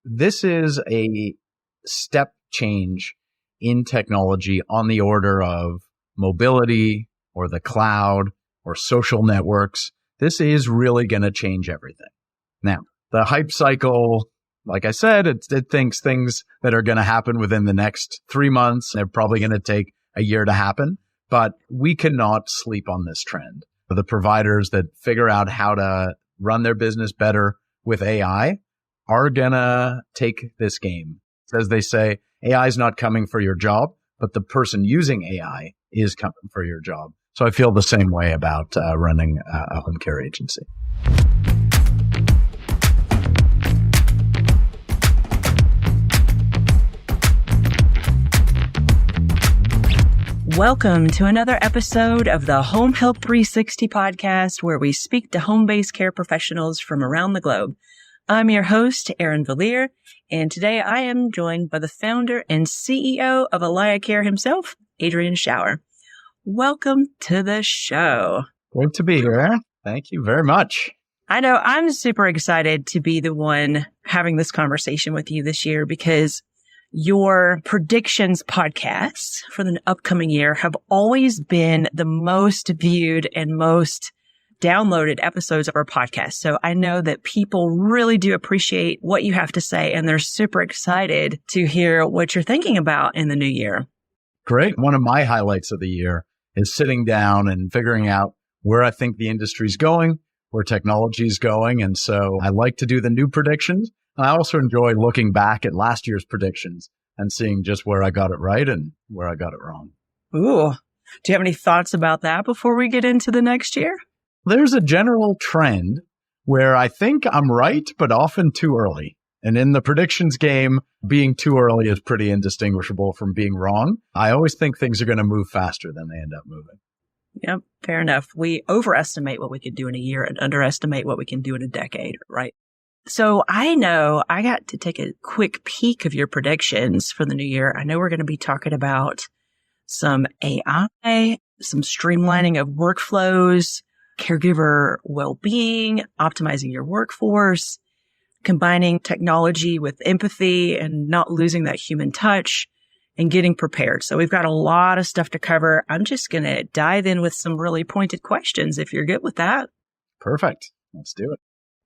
this is a step change in technology on the order of mobility or the cloud or social networks. This is really going to change everything. Now, the hype cycle, like I said, it thinks things that are going to happen within the next 3 months. They're probably going to take a year to happen, but we cannot sleep on this trend. The providers that figure out how to run their business better with AI are going to take this game. As they say, AI is not coming for your job, but the person using AI is coming for your job. So I feel the same way about running a home care agency. Welcome to another episode of the Home Health 360 podcast, where we speak to home-based care professionals from around the globe. I'm your host, Erin Valier, and today I am joined by the founder and CEO of AlayaCare himself, Adrian Schauer. Welcome to the show. Great to be here. Thank you very much. I know I'm super excited to be the one having this conversation with you this year because your predictions podcasts for the upcoming year have always been the most viewed and most downloaded episodes of our podcast. So I know that people really do appreciate what you have to say, and they're super excited to hear what you're thinking about in the new year. Great. One of my highlights of the year is sitting down and figuring out where I think the industry's going, where technology is going. And so I like to do the new predictions. I also enjoy looking back at last year's predictions and seeing just where I got it right and where I got it wrong. Ooh. Do you have any thoughts about that before we get into the next year? There's a general trend where I think I'm right, but often too early. And in the predictions game, being too early is pretty indistinguishable from being wrong. I always think things are going to move faster than they end up moving. Yep, fair enough. We overestimate what we can do in a year and underestimate what we can do in a decade, right? So I know I got to take a quick peek of your predictions for the new year. I know we're going to be talking about some AI, some streamlining of workflows, caregiver well-being, optimizing your workforce, combining technology with empathy and not losing that human touch, and getting prepared. So we've got a lot of stuff to cover. I'm just going to dive in with some really pointed questions if you're good with that. Perfect. Let's do it.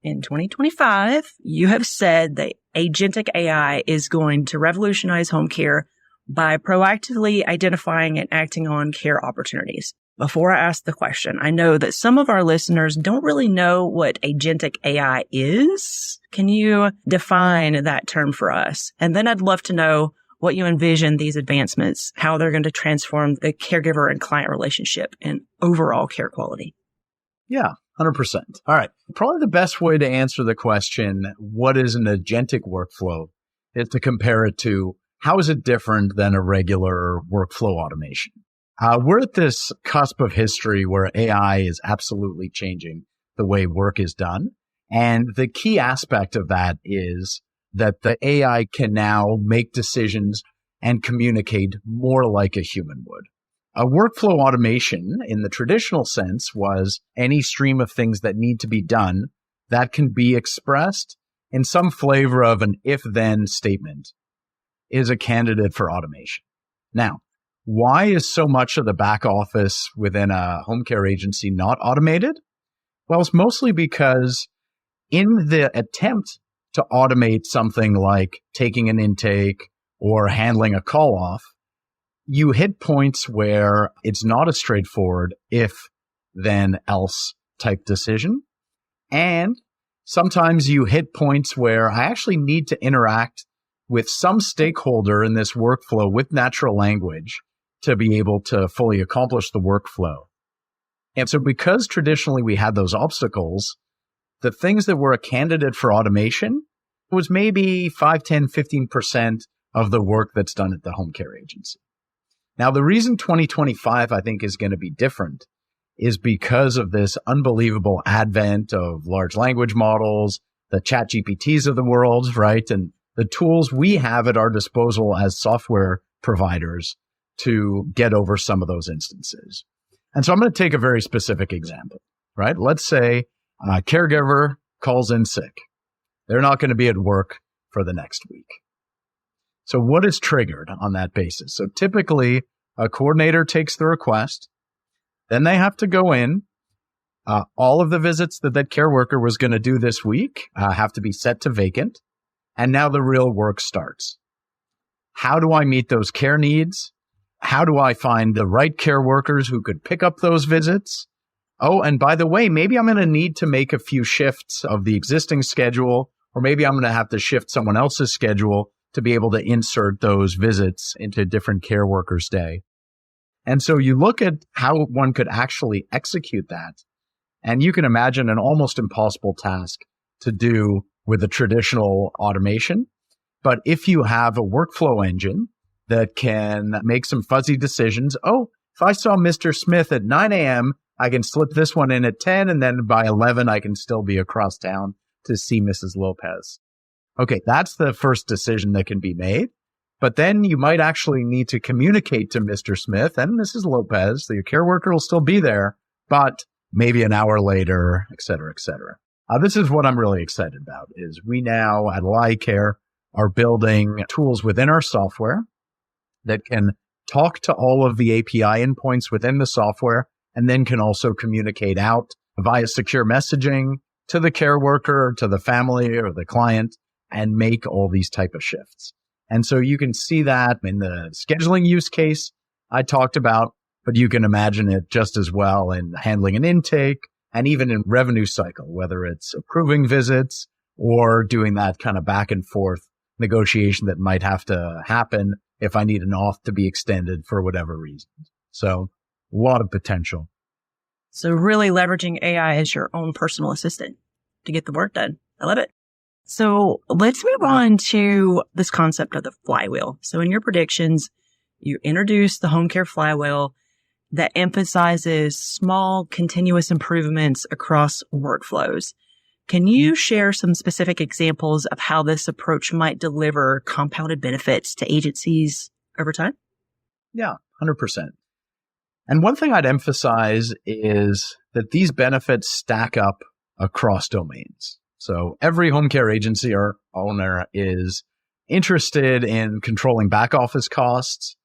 In 2025, you have said that Agentic AI is going to revolutionize home care by proactively identifying and acting on care opportunities. Before I ask the question, I know that some of our listeners don't really know what Agentic AI is. Can you define that term for us? And then I'd love to know what you envision these advancements, how they're going to transform the caregiver and client relationship and overall care quality. Yeah, 100%. All right. Probably the best way to answer the question, what is an agentic workflow, is to compare it to how is it different than a regular workflow automation? We're at this cusp of history where AI is absolutely changing the way work is done. And the key aspect of that is that the AI can now make decisions and communicate more like a human would. A workflow automation in the traditional sense was any stream of things that need to be done that can be expressed in some flavor of an if-then statement is a candidate for automation. Now, why is so much of the back office within a home care agency not automated? Well, it's mostly because in the attempt to automate something like taking an intake or handling a call off, you hit points where it's not a straightforward if then else type decision. And sometimes you hit points where I actually need to interact with some stakeholder in this workflow with natural language to be able to fully accomplish the workflow. And so because traditionally we had those obstacles, the things that were a candidate for automation was maybe 5, 10, 15% of the work that's done at the home care agency. Now, the reason 2025, I think, is going to be different is because of this unbelievable advent of large language models, the ChatGPTs of the world, right? And the tools we have at our disposal as software providers to get over some of those instances. And so I'm going to take a very specific example, right? Let's say a caregiver calls in sick. They're not going to be at work for the next week. So what is triggered on that basis? So typically a coordinator takes the request, then they have to go in. All of the visits that care worker was going to do this week have to be set to vacant. And now the real work starts. How do I meet those care needs? How do I find the right care workers who could pick up those visits? Oh, and by the way, maybe I'm going to need to make a few shifts of the existing schedule, or maybe I'm going to have to shift someone else's schedule to be able to insert those visits into a different care worker's day. And so you look at how one could actually execute that, and you can imagine an almost impossible task to do with a traditional automation. But if you have a workflow engine that can make some fuzzy decisions, oh, if I saw Mr. Smith at 9 a.m., I can slip this one in at 10, and then by 11, I can still be across town to see Mrs. Lopez. Okay, that's the first decision that can be made. But then you might actually need to communicate to Mr. Smith and Mrs. Lopez that your care worker will still be there, but maybe an hour later, et cetera, et cetera. This is what I'm really excited about, is we now at AlayaCare are building tools within our software that can talk to all of the API endpoints within the software, and then can also communicate out via secure messaging to the care worker, to the family or the client, and make all these type of shifts. And so you can see that in the scheduling use case I talked about, but you can imagine it just as well in handling an intake and even in revenue cycle, whether it's approving visits or doing that kind of back and forth negotiation that might have to happen if I need an auth to be extended for whatever reason. So a lot of potential. So really leveraging AI as your own personal assistant to get the work done. I love it. So let's move on to this concept of the flywheel. So in your predictions, you introduced the home care flywheel that emphasizes small continuous improvements across workflows. Can you share some specific examples of how this approach might deliver compounded benefits to agencies over time? Yeah, 100%. And one thing I'd emphasize is that these benefits stack up across domains. So every home care agency or owner is interested in controlling back office costs,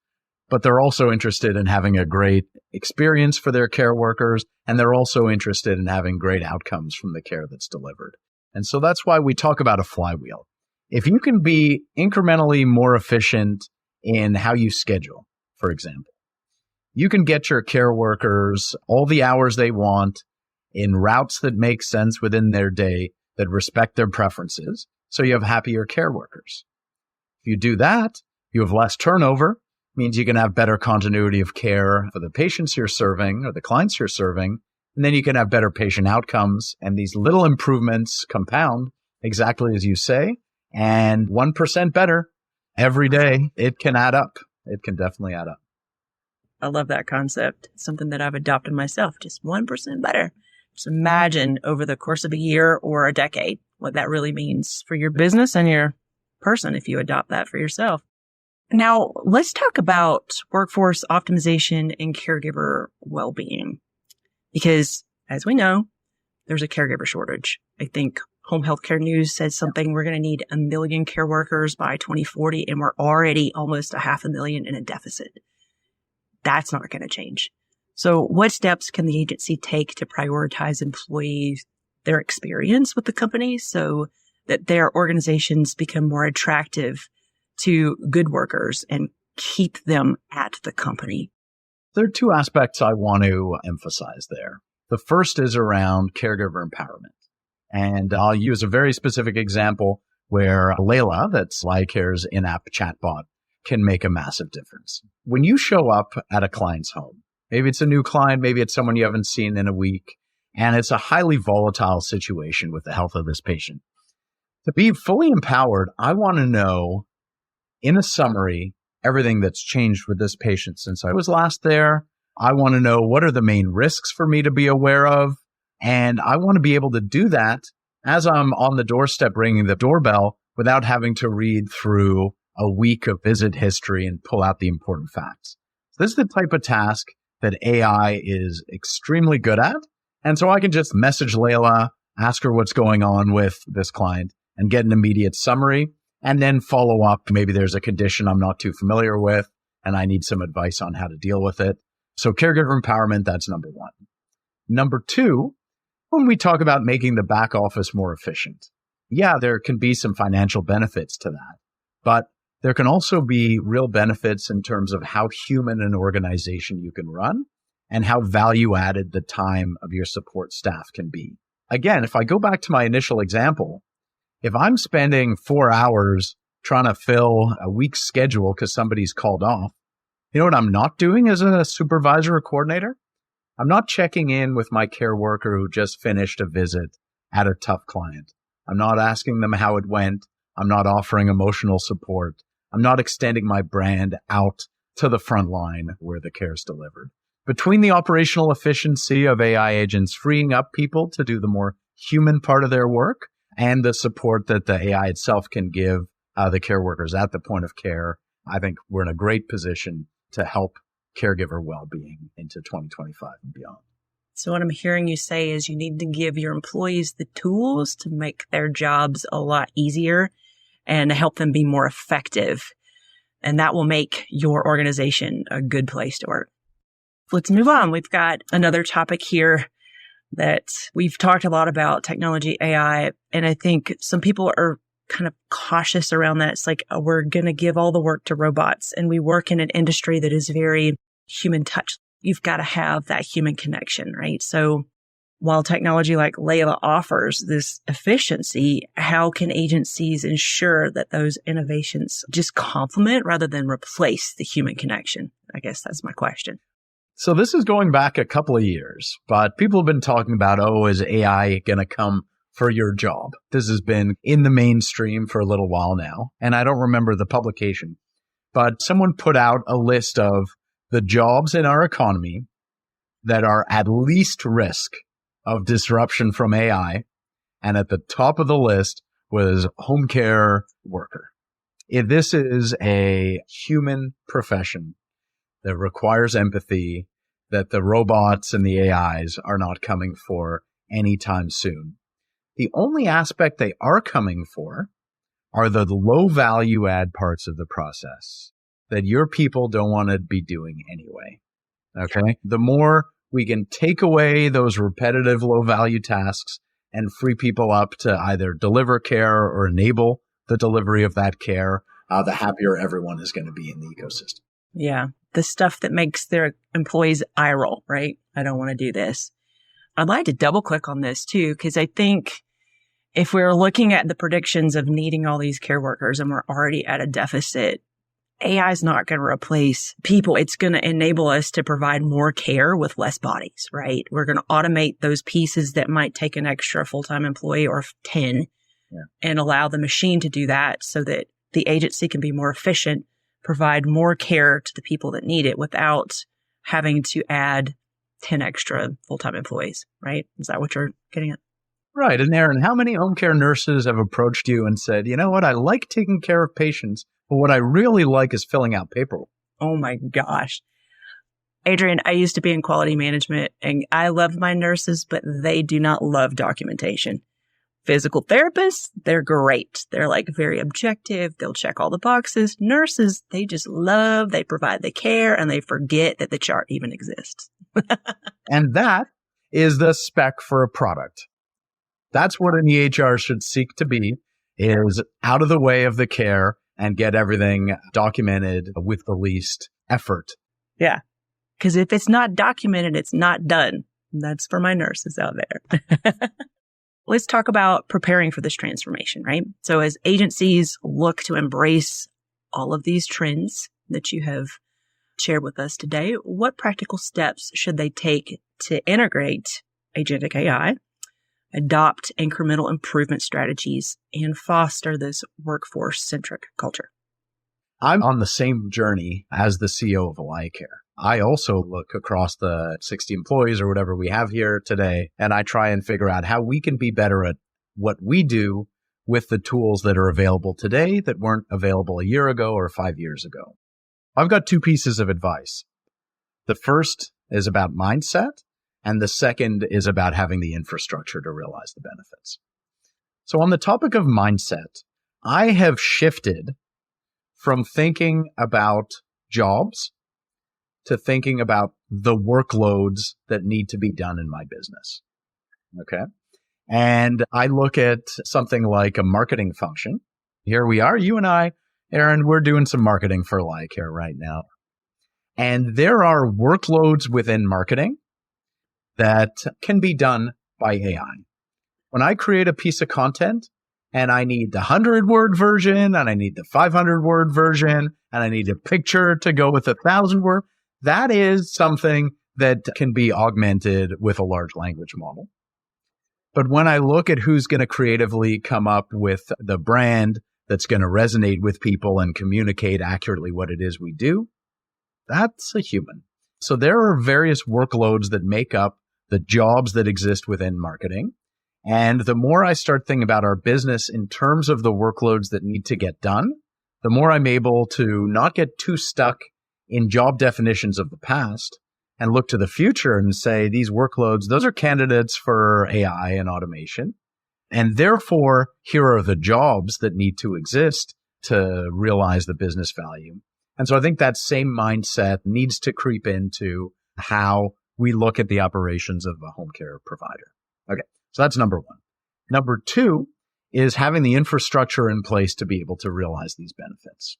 but they're also interested in having a great experience for their care workers, and they're also interested in having great outcomes from the care that's delivered. And so that's why we talk about a flywheel. If you can be incrementally more efficient in how you schedule, for example, you can get your care workers all the hours they want in routes that make sense within their day that respect their preferences, so you have happier care workers. If you do that, you have less turnover, means you can have better continuity of care for the patients you're serving or the clients you're serving, and then you can have better patient outcomes, and these little improvements compound exactly as you say, and 1% better every day, it can add up. It can definitely add up. I love that concept. It's something that I've adopted myself, just 1% better. Just imagine over the course of a year or a decade what that really means for your business and your person if you adopt that for yourself. Now, let's talk about workforce optimization and caregiver well-being. Because as we know, there's a caregiver shortage. I think Home Healthcare News says something, we're going to need 1 million care workers by 2040, and we're already almost 500,000 in a deficit. That's not going to change. So what steps can the agency take to prioritize employees, their experience with the company, so that their organizations become more attractive to good workers and keep them at the company? There are two aspects I want to emphasize there. The first is around caregiver empowerment. And I'll use a very specific example where Layla, that's AlayaCare's in-app chatbot, can make a massive difference. When you show up at a client's home, maybe it's a new client, maybe it's someone you haven't seen in a week, and it's a highly volatile situation with the health of this patient. To be fully empowered, I want to know, in a summary, everything that's changed with this patient since I was last there. I want to know what are the main risks for me to be aware of. And I want to be able to do that as I'm on the doorstep ringing the doorbell without having to read through a week of visit history and pull out the important facts. So this is the type of task that AI is extremely good at. And so I can just message Layla, ask her what's going on with this client, and get an immediate summary. and then follow up. Maybe there's a condition I'm not too familiar with and I need some advice on how to deal with it. So caregiver empowerment, that's number one. Number two, when we talk about making the back office more efficient, yeah, there can be some financial benefits to that, but there can also be real benefits in terms of how human an organization you can run and how value added the time of your support staff can be. Again, if I go back to my initial example, if I'm spending 4 hours trying to fill a week's schedule because somebody's called off, you know what I'm not doing as a supervisor or coordinator? I'm not checking in with my care worker who just finished a visit at a tough client. I'm not asking them how it went. I'm not offering emotional support. I'm not extending my brand out to the front line where the care is delivered. Between the operational efficiency of AI agents freeing up people to do the more human part of their work and the support that the AI itself can give the care workers at the point of care, I think we're in a great position to help caregiver well-being into 2025 and beyond. So what I'm hearing you say is you need to give your employees the tools to make their jobs a lot easier and help them be more effective. And that will make your organization a good place to work. Let's move on. We've got another topic here that we've talked a lot about, technology, AI, and I think some people are kind of cautious around that. It's like, we're going to give all the work to robots, and we work in an industry that is very human touch. You've got to have that human connection, right? So while technology like Layla offers this efficiency, how can agencies ensure that those innovations just complement rather than replace the human connection? I guess that's my question. So this is going back a couple of years, but people have been talking about, is AI going to come for your job? This has been in the mainstream for a little while now, and I don't remember the publication, but someone put out a list of the jobs in our economy that are at least risk of disruption from AI, and at the top of the list was home care worker. If this is a human profession that requires empathy, that the robots and the AIs are not coming for anytime soon. The only aspect they are coming for are the low value add parts of the process that your people don't want to be doing anyway. Okay. The more we can take away those repetitive low value tasks and free people up to either deliver care or enable the delivery of that care, the happier everyone is going to be in the ecosystem. Yeah. The stuff that makes their employees eye roll, right? I don't want to do this. I'd like to double click on this too, because I think if we're looking at the predictions of needing all these care workers and we're already at a deficit, AI is not going to replace people. It's going to enable us to provide more care with less bodies, right? We're going to automate those pieces that might take an extra full-time employee or 10 and allow the machine to do that so that the agency can be more efficient, provide more care to the people that need it without having to add 10 extra full-time employees, right? Is that what you're getting at? Right. And Aaron, how many home care nurses have approached you and said, you know what, I like taking care of patients, but what I really like is filling out paperwork? Oh my gosh. Adrian, I used to be in quality management and I love my nurses, but they do not love documentation. Physical therapists, they're great. They're like very objective. They'll check all the boxes. Nurses, they just love, they provide the care and they forget that the chart even exists. And that is the spec for a product. That's what an EHR should seek to be, is out of the way of the care and get everything documented with the least effort. Yeah. Because if it's not documented, it's not done. That's for my nurses out there. Let's talk about preparing for this transformation, right? So as agencies look to embrace all of these trends that you have shared with us today, what practical steps should they take to integrate Agentic AI, adopt incremental improvement strategies, and foster this workforce-centric culture? I'm on the same journey as the CEO of AlayaCare. I also look across the 60 employees or whatever we have here today, and I try and figure out how we can be better at what we do with the tools that are available today that weren't available a year ago or 5 years ago. I've got two pieces of advice. The first is about mindset, and the second is about having the infrastructure to realize the benefits. So on the topic of mindset, I have shifted from thinking about jobs to thinking about the workloads that need to be done in my business. Okay. And I look at something like a marketing function. Here we are, you and I, Aaron, we're doing some marketing for AlayaCare right now. And there are workloads within marketing that can be done by AI. When I create a piece of content and I need the 100-word version and I need the 500-word version and I need a picture to go with 1,000-word, that is something that can be augmented with a large language model. But when I look at who's going to creatively come up with the brand that's going to resonate with people and communicate accurately what it is we do, that's a human. So there are various workloads that make up the jobs that exist within marketing. And the more I start thinking about our business in terms of the workloads that need to get done, the more I'm able to not get too stuck in job definitions of the past and look to the future and say, these workloads, those are candidates for AI and automation. And therefore, here are the jobs that need to exist to realize the business value. And so I think that same mindset needs to creep into how we look at the operations of a home care provider. Okay, so that's number one. Number two is having the infrastructure in place to be able to realize these benefits.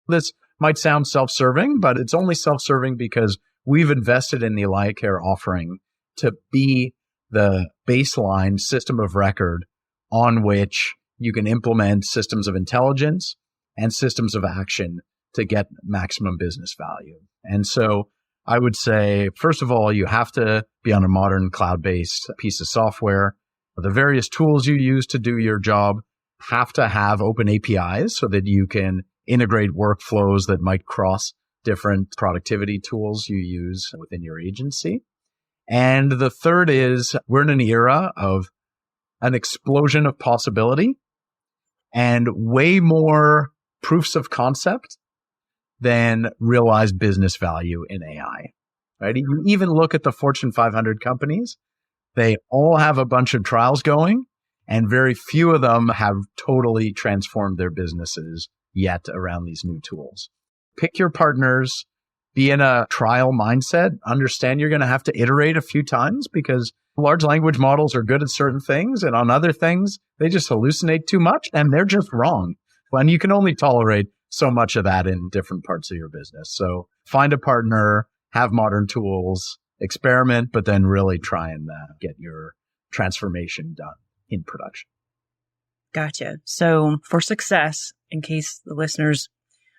This might sound self-serving, but it's only self-serving because we've invested in the AlayaCare offering to be the baseline system of record on which you can implement systems of intelligence and systems of action to get maximum business value. And so I would say, first of all, you have to be on a modern cloud-based piece of software. The various tools you use to do your job have to have open APIs so that you can integrate workflows that might cross different productivity tools you use within your agency. And the third is we're in an era of an explosion of possibility and way more proofs of concept than realized business value in AI, right? You even look at the Fortune 500 companies, they all have a bunch of trials going and very few of them have totally transformed their businesses yet around these new tools. Pick your partners, be in a trial mindset, understand you're going to have to iterate a few times because large language models are good at certain things and on other things, they just hallucinate too much and they're just wrong. And you can only tolerate so much of that in different parts of your business. So find a partner, have modern tools, experiment, but then really try and get your transformation done in production. Gotcha. So for success, in case the listeners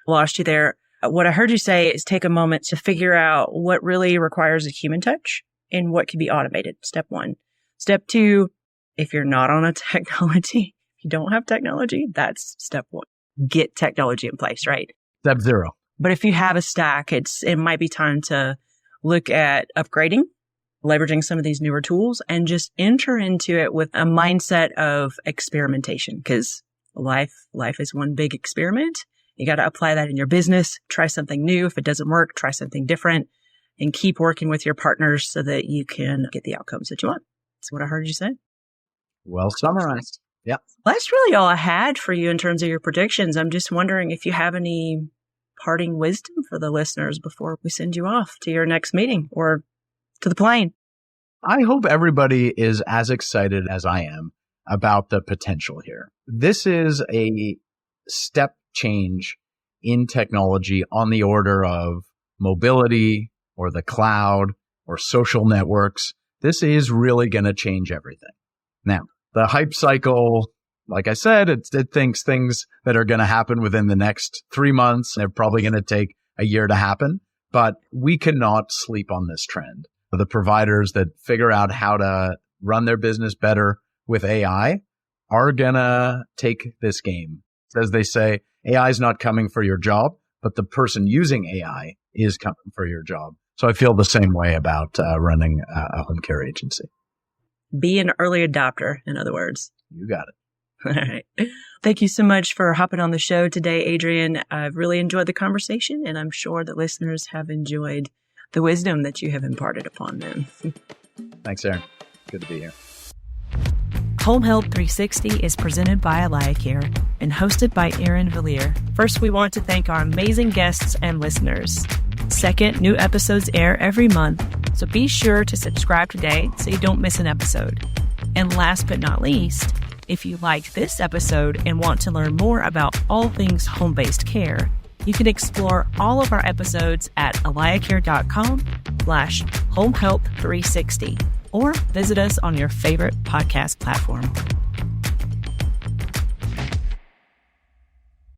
lost you there, what I heard you say is take a moment to figure out what really requires a human touch and what can be automated. Step one. Step two, if you're not on a technology, if you don't have technology, that's step one. Get technology in place, right? Step zero. But if you have a stack, it might be time to look at upgrading, leveraging some of these newer tools, and just enter into it with a mindset of experimentation because life is one big experiment. You got to apply that in your business, try something new. If it doesn't work, try something different and keep working with your partners so that you can get the outcomes that you want. That's what I heard you say. Well summarized. Yeah. Well, that's really all I had for you in terms of your predictions. I'm just wondering if you have any parting wisdom for the listeners before we send you off to your next meeting or to the plane. I hope everybody is as excited as I am about the potential here. This is a step change in technology on the order of mobility or the cloud or social networks. This is really going to change everything. Now, the hype cycle, like I said, it thinks things that are going to happen within the next 3 months. They're probably going to take a year to happen, but we cannot sleep on this trend. The providers that figure out how to run their business better with AI are going to take this game. As they say, AI is not coming for your job, but the person using AI is coming for your job. So I feel the same way about running a home care agency. Be an early adopter, in other words. You got it. All right. Thank you so much for hopping on the show today, Adrian. I've really enjoyed the conversation, and I'm sure that listeners have enjoyed the wisdom that you have imparted upon them. Thanks, Aaron. Good to be here. Home Health 360 is presented by AlayaCare and hosted by Aaron Villier. First, we want to thank our amazing guests and listeners. Second, new episodes air every month, so be sure to subscribe today so you don't miss an episode. And last but not least, if you like this episode and want to learn more about all things home-based care, you can explore all of our episodes at AlayaCare.com/homehealth360 or visit us on your favorite podcast platform.